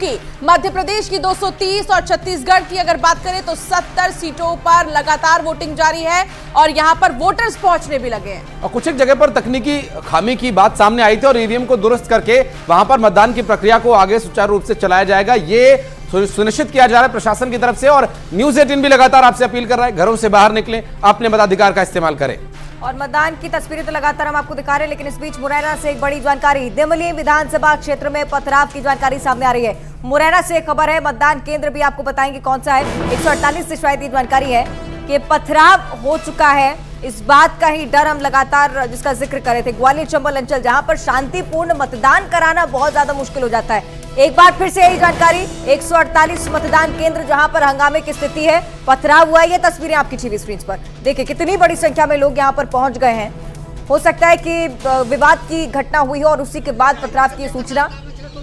जबकि मध्य प्रदेश की 230 और छत्तीसगढ़ की अगर बात करें तो 70 सीटों पर लगातार वोटिंग जारी है और यहां पर वोटर्स पहुंचने भी लगे हैं। और कुछ एक जगह पर तकनीकी खामी की बात सामने आई थी और ईवीएम को दुरुस्त करके वहां पर मतदान की प्रक्रिया को आगे सुचारू रूप से चलाया जाएगा, ये सुनिश्चित किया जा रहा है प्रशासन की तरफ से। और न्यूज़ 18 भी लगातार आपसे अपील कर रहा है, घरों से बाहर निकलें, अपने मताधिकार का इस्तेमाल करें। और मतदान की तस्वीरें तो लगातार हम आपको दिखा रहे हैं, लेकिन इस बीच मुरैना से एक बड़ी जानकारी, दिमली विधानसभा क्षेत्र में पथराव की जानकारी सामने आ रही है। मुरैना से खबर है, मतदान केंद्र भी आपको बताएंगे कौन सा है। 148 से शायद ये जानकारी है कि पथराव हो चुका है। इस बात का ही डर हम लगातार जिसका जिक्र कर रहे थे, ग्वालियर चंबल अंचल जहां पर शांतिपूर्ण मतदान कराना बहुत ज्यादा मुश्किल हो जाता है। एक बार फिर से यही जानकारी, 148 मतदान केंद्र जहां पर हंगामे की स्थिति है, पथराव हुआ है। ये तस्वीरें आपकी टीवी स्क्रीन पर देखिए, कितनी बड़ी संख्या में लोग यहां पर पहुंच गए हैं। हो सकता है कि विवाद की घटना हुई हो और उसी के बाद पथराव की सूचना,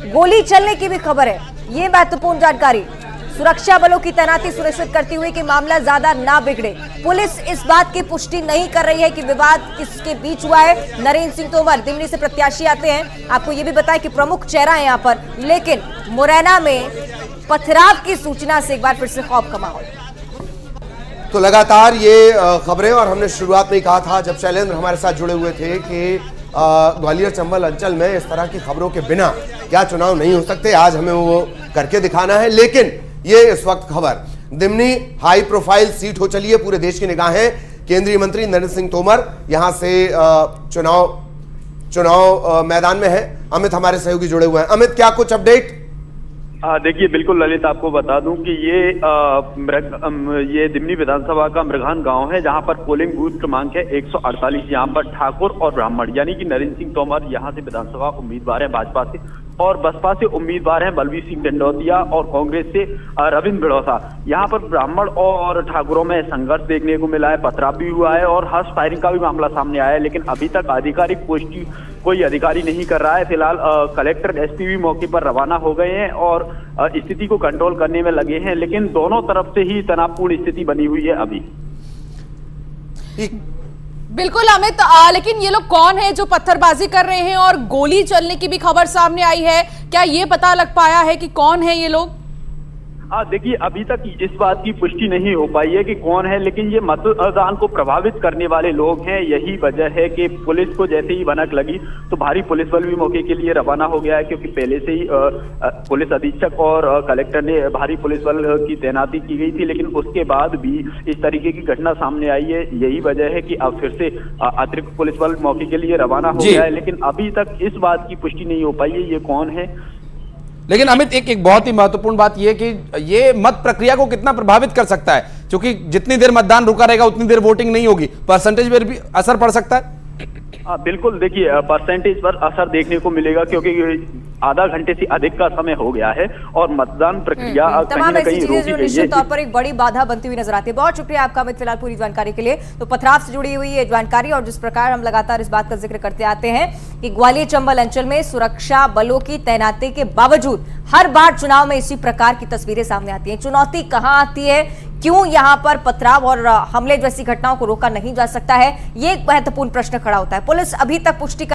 गोली चलने की भी खबर है। ये महत्वपूर्ण जानकारी, सुरक्षा बलों की तैनाती सुनिश्चित करती हुई कि मामला ज्यादा ना बिगड़े। पुलिस इस बात की पुष्टि नहीं कर रही है कि विवाद किसके बीच हुआ है। नरेंद्र सिंह तोमर दिल्ली से प्रत्याशी आते हैं, आपको ये भी बताएं कि प्रमुख चेहरा है यहाँ पर, लेकिन मुरैना में पथराव की सूचना से एक बार फिर से खौफ का माहौल। तो लगातार ये खबरें, और हमने शुरुआत में ही कहा था जब शैलेंद्र हमारे साथ जुड़े हुए थे कि ग्वालियर चंबल अंचल में इस तरह की खबरों के बिना क्या चुनाव नहीं हो सकते। आज हमें वो करके दिखाना है। लेकिन ये इस वक्त खबर, दिमनी हाई प्रोफाइल सीट हो चली है, पूरे देश की निगाहें केंद्रीय मंत्री नरेंद्र सिंह तोमर यहां से चुनाव मैदान में है। अमित हमारे सहयोगी जुड़े हुए हैं। अमित, क्या कुछ अपडेट? देखिए, बिल्कुल ललित, आपको बता दूं कि ये दिमनी विधानसभा का मृगान गांव है, जहां पर पोलिंग बूथ क्रमांक है 148। यहां पर ठाकुर और ब्राह्मण यानी कि नरेंद्र सिंह तोमर यहां से विधानसभा उम्मीदवार हैं भाजपा से, और बसपा से उम्मीदवार हैं बलवीर सिंह डंडौतिया, और कांग्रेस से रविंद्र बिड़ौसा। यहाँ पर ब्राह्मण और ठाकुरों में संघर्ष देखने को मिला है, पथराव भी हुआ है और हर्ष फायरिंग का भी मामला सामने आया है, लेकिन अभी तक आधिकारिक पुष्टि कोई अधिकारी नहीं कर रहा है। फिलहाल कलेक्टर एसपी भी मौके पर रवाना हो गए हैं और स्थिति को कंट्रोल करने में लगे हैं, लेकिन दोनों तरफ से ही तनावपूर्ण स्थिति बनी हुई है अभी। बिल्कुल अमित, लेकिन ये लोग कौन है जो पत्थरबाजी कर रहे हैं और गोली चलने की भी खबर सामने आई है, क्या ये पता लग पाया है कि कौन है ये लोग? देखिए, अभी तक इस बात की पुष्टि नहीं हो पाई है कि कौन है, लेकिन ये मतदान को प्रभावित करने वाले लोग हैं। यही वजह है कि पुलिस को जैसे ही भनक लगी तो भारी पुलिस बल भी मौके के लिए रवाना हो गया है, क्योंकि पहले से ही पुलिस अधीक्षक और कलेक्टर ने भारी पुलिस बल की तैनाती की गई थी, लेकिन उसके बाद भी इस तरीके की घटना सामने आई है। यही वजह है कि अब फिर से अतिरिक्त पुलिस बल मौके के लिए रवाना हो गया है, लेकिन अभी तक इस बात की पुष्टि नहीं हो पाई है ये कौन है। लेकिन अमित, एक बहुत ही महत्वपूर्ण बात यह कि ये मत प्रक्रिया को कितना प्रभावित कर सकता है, क्योंकि जितनी देर मतदान रुका रहेगा उतनी देर वोटिंग नहीं होगी, परसेंटेज पर भी असर पड़ सकता है। बिल्कुल, देखिए परसेंटेज पर असर देखने को मिलेगा, क्योंकि आधा घंटे से अधिक का समय हो गया है और मतदान प्रक्रिया तमाम ऐसी चीजें जो निश्चित तौर पर एक बड़ी बाधा बनती हुई नजर आती है। बहुत शुक्रिया आपका अमित, फिलहाल पूरी जानकारी के लिए। तो पथराव से जुड़ी हुई ये जानकारी, और जिस प्रकार हम लगातार इस बात का जिक्र करते आते हैं कि ग्वालियर चंबल अंचल में सुरक्षा बलों की तैनाती के बावजूद हर बार चुनाव में इसी प्रकार की तस्वीरें सामने आती हैं। चुनौती कहां आती है, क्यों यहां पर पथराव और हमले जैसी घटनाओं को रोका नहीं जा सकता है, ये एक महत्वपूर्ण प्रश्न खड़ा होता है। पुलिस अभी तक पुष्टि